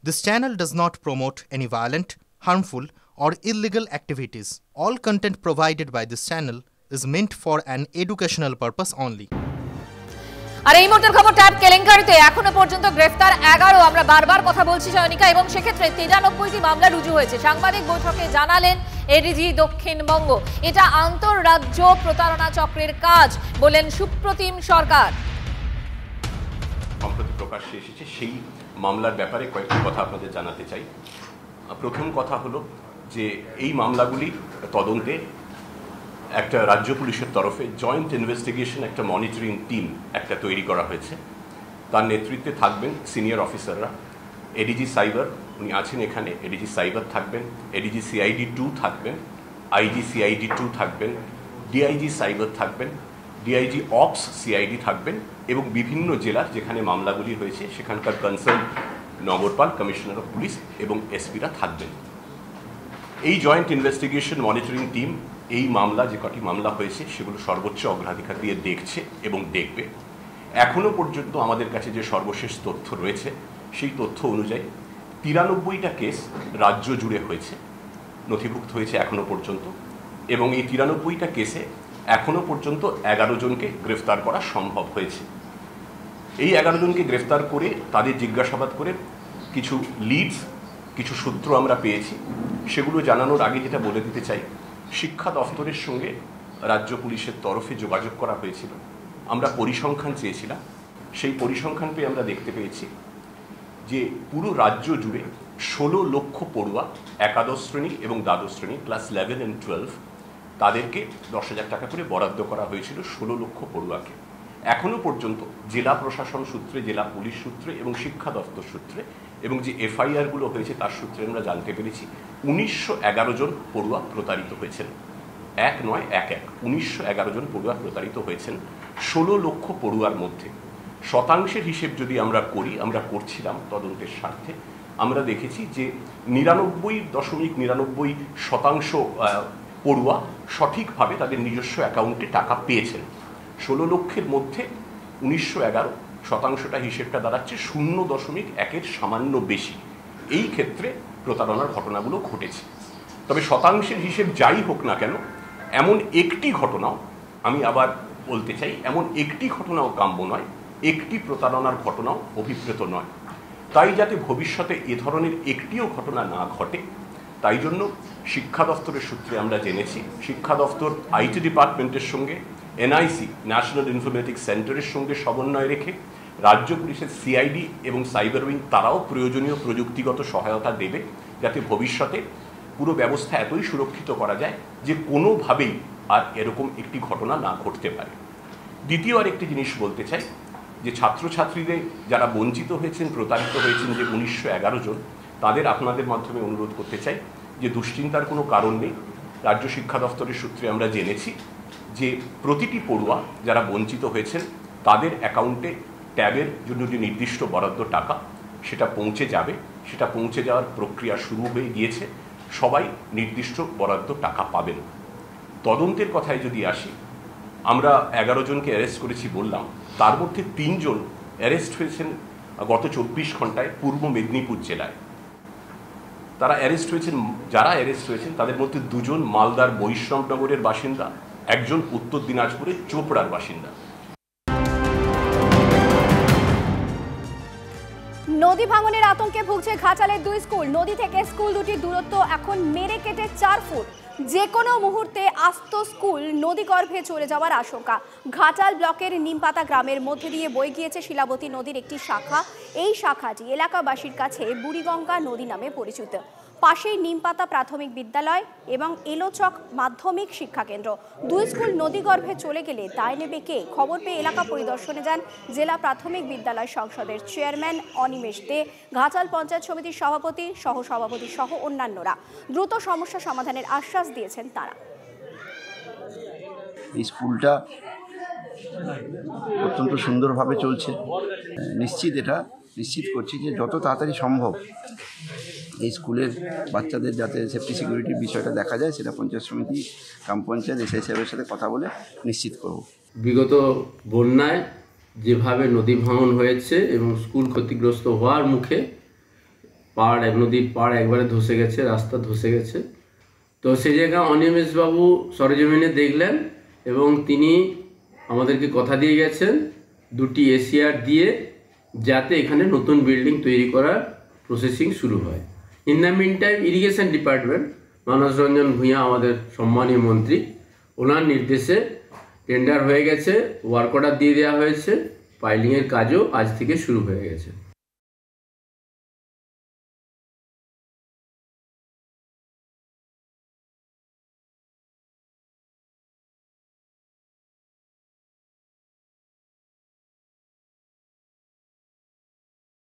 This channel does not promote any violent, harmful, or illegal activities. All content provided by this channel is meant for an educational purpose only. আর এই মুহূর্তের খবর tab কেলেঙ্কারিতে এখনো পর্যন্ত গ্রেফতার 11। আমরা বারবার কথা বলছি জয়নিকা, এবং সেক্ষেত্রে 93টি মামলা রুজু হয়েছে। সাংবাদিক বৈঠকে জানালেন এডিজি দক্ষিণবঙ্গ, এটা আন্তঃরাজ্য প্রতারণা চক্রের কাজ বলেন সুপ্রতিম সরকার। সম্প্রতি প্রকাশ্যে এসেছে সেই মামলার ব্যাপারে কয়েকটি কথা আপনাদের জানাতে চাই। প্রথম কথা হলো যে এই মামলাগুলি তদন্তে একটা রাজ্য পুলিশের তরফে জয়েন্ট ইনভেস্টিগেশন একটা মনিটরিং টিম একটা তৈরি করা হয়েছে। তার নেতৃত্বে থাকবেন সিনিয়র অফিসাররা। এডিজি সাইবার উনি আছেন এখানে, এডিজি সাইবার থাকবেন, এডিজি সিআইডি 2 থাকবেন, আইজি সিআইডি 2 থাকবেন, ডিআইজি সাইবার থাকবেন, ডিআইজি অপস সিআইডি থাকবেন, এবং বিভিন্ন জেলার যেখানে মামলাগুলি হয়েছে সেখানকার কনসার্ন নগরপাল, কমিশনার অফ পুলিশ এবং এসপিরা থাকবেন। এই জয়েন্ট ইনভেস্টিগেশন মনিটরিং টিম এই মামলা, যে কটি মামলা হয়েছে সেগুলো সর্বোচ্চ অগ্রাধিকার দিয়ে দেখছে এবং দেখবে। এখনও পর্যন্ত আমাদের কাছে যে সর্বশেষ তথ্য রয়েছে সেই তথ্য অনুযায়ী 93টা কেস রাজ্য জুড়ে হয়েছে, নথিভুক্ত হয়েছে এখনও পর্যন্ত, এবং এই 93টা কেসে এখনও পর্যন্ত 11 জনকে গ্রেফতার করা সম্ভব হয়েছে। এই 11 জনকে গ্রেফতার করে তাদের জিজ্ঞাসাবাদ করে কিছু লিডস, কিছু সূত্র আমরা পেয়েছি। সেগুলো জানানোর আগে যেটা বলে দিতে চাই, শিক্ষা দফতরের সঙ্গে রাজ্য পুলিশের তরফে যোগাযোগ করা হয়েছিল। আমরা পরিসংখ্যান চেয়েছিলাম, সেই পরিসংখ্যান পেয়ে আমরা দেখতে পেয়েছি যে পুরো রাজ্য জুড়ে 16 লক্ষ পড়ুয়া একাদশ শ্রেণী এবং দ্বাদশ শ্রেণী ক্লাস 11 and 12 তাদেরকে 10,000 টাকা করে বরাদ্দ করা হয়েছিল 16 লক্ষ পড়ুয়াকে। এখনও পর্যন্ত জেলা প্রশাসন সূত্রে, জেলা পুলিশ সূত্রে এবং শিক্ষা দফতর সূত্রে এবং যে এফআইআরগুলো হয়েছে তার সূত্রে আমরা জানতে পেরেছি 1911 জন পড়ুয়া প্রতারিত হয়েছেন। এক নয়, এক 1911 জন পড়ুয়া প্রতারিত হয়েছেন 16 লক্ষ পড়ুয়ার মধ্যে। শতাংশের হিসেব যদি আমরা করি, আমরা করছিলাম তদন্তের স্বার্থে, আমরা দেখেছি যে 99.99% পড়ুয়া সঠিকভাবে তাদের নিজস্ব অ্যাকাউন্টে টাকা পেয়েছেন। 16 লক্ষের মধ্যে 1911%, হিসেবটা দাঁড়াচ্ছে 0.1-এর সামান্য বেশি। এই ক্ষেত্রে প্রতারণার ঘটনাগুলো ঘটেছে। তবে শতাংশের হিসেব যাই হোক না কেন, এমন একটি ঘটনাও, আমি আবার বলতে চাই, এমন একটি ঘটনাও কাম্য নয়, একটি প্রতারণার ঘটনাও অভিপ্রেত নয়। তাই যাতে ভবিষ্যতে এ ধরনের একটিও ঘটনা না ঘটে, তাই জন্য শিক্ষা দফতরের সূত্রে আমরা জেনেছি শিক্ষা দফতর আইটি ডিপার্টমেন্টের সঙ্গে, এনআইসি ন্যাশনাল ইনফরমেটিক্স সেন্টারের সঙ্গে সমন্বয় রেখে রাজ্য পুলিশের সিআইডি এবং সাইবার উইং তারাও প্রয়োজনীয় প্রযুক্তিগত সহায়তা দেবে, যাতে ভবিষ্যতে পুরো ব্যবস্থা এতই সুরক্ষিত করা যায় যে কোনোভাবেই আর এরকম একটি ঘটনা না ঘটতে পারে। দ্বিতীয় আরেকটি জিনিস বলতে চাই যে ছাত্রছাত্রীদের যারা বঞ্চিত হয়েছেন, প্রতারিত হয়েছেন, যে 1911 জন, তাদের আপনাদের মাধ্যমে অনুরোধ করতে চাই যে দুশ্চিন্তার কোনো কারণ নেই। রাজ্য শিক্ষা দফতরের সূত্রে আমরা জেনেছি যে প্রতিটি পড়ুয়া যারা বঞ্চিত হয়েছেন তাদের অ্যাকাউন্টে ট্যাবের জন্য যে নির্দিষ্ট বরাদ্দ টাকা সেটা পৌঁছে যাবে, সেটা পৌঁছে যাওয়ার প্রক্রিয়া শুরু হয়ে গিয়েছে। সবাই নির্দিষ্ট বরাদ্দ টাকা পাবেন। তদন্তের কথায় যদি আসি, আমরা 11 জনকে অ্যারেস্ট করেছি বললাম, তার মধ্যে 3 জন অ্যারেস্ট হয়েছেন গত 24 ঘন্টায় পূর্ব মেদিনীপুর জেলায়। তারা অ্যারেস্ট হয়েছেন, যারা অ্যারেস্ট হয়েছেন তাদের মধ্যে 2 জন মালদার বৈষ্ণবনগরের বাসিন্দা, একজন উত্তর দিনাজপুরের চোপড়ার বাসিন্দা। নদী ভাঙনের আতঙ্কে ভুগছে ঘাটালের 2 স্কুল। নদী থেকে স্কুল দুটির দূরত্ব এখন মেরে কেটে 4 ফুট। যে কোনো মুহূর্তে আস্ত স্কুল নদীগর্ভে চলে যাওয়ার আশঙ্কা। ঘাটাল ব্লকের নিমপাতা গ্রামের মধ্যে দিয়ে বয়ে গিয়েছে শিলাবতী নদীর একটি শাখা। এই শাখাটি এলাকাবাসীর কাছে বুড়িগঙ্গা নদী নামে পরিচিত। পাশেই নিমপাতা প্রাথমিক বিদ্যালয় এবং এলোচক মাধ্যমিক শিক্ষাকেন্দ্র। 2 স্কুল নদীগর্ভে চলে গেলে দায় নেবে কে? খবর পেয়ে এলাকা পরিদর্শনে যান জেলা প্রাথমিক বিদ্যালয় সংসদের চেয়ারম্যান অনিমেষ দে, ঘাটাল পঞ্চায়েত সমিতির সভাপতি, সহসভাপতি সহ অন্যান্যরা। দ্রুত সমস্যা সমাধানের আশ্বাস দিয়েছেন তারা। এই স্কুলটা অত্যন্ত সুন্দরভাবে চলছে। নিশ্চিত করছি যে যত তাড়াতাড়ি সম্ভব এই স্কুলের বাচ্চাদের যাতে সেফটি সিকিউরিটির বিষয়টা দেখা যায়, সেটা পঞ্চায়েত সমিতি, গ্রাম পঞ্চায়েত, এসআই সাহেবের সাথে কথা বলে নিশ্চিত করব। বিগত বন্যায় যেভাবে নদী ভাঙন হয়েছে এবং স্কুল ক্ষতিগ্রস্ত হওয়ার মুখে নদীর পাড় একবারে ধসে গেছে, রাস্তা ধসে গেছে। তো সেই জায়গায় অনিমেষবাবু সরেজমিনে দেখলেন এবং তিনি আমাদেরকে কথা দিয়ে গেছেন 2টি এসিআর দিয়ে যাতে এখানে নতুন বিল্ডিং তৈরি করার প্রসেসিং শুরু হয়। In the mean time irrigation department, Manas Ranjan Bhunia আমাদের সম্মানীয় মন্ত্রী, ওনার নির্দেশে টেন্ডার হয়ে গেছে, ওয়ার্ক অর্ডার দিয়ে দেওয়া হয়েছে, পাইলিংয়ের কাজও আজ থেকে শুরু হয়ে গেছে।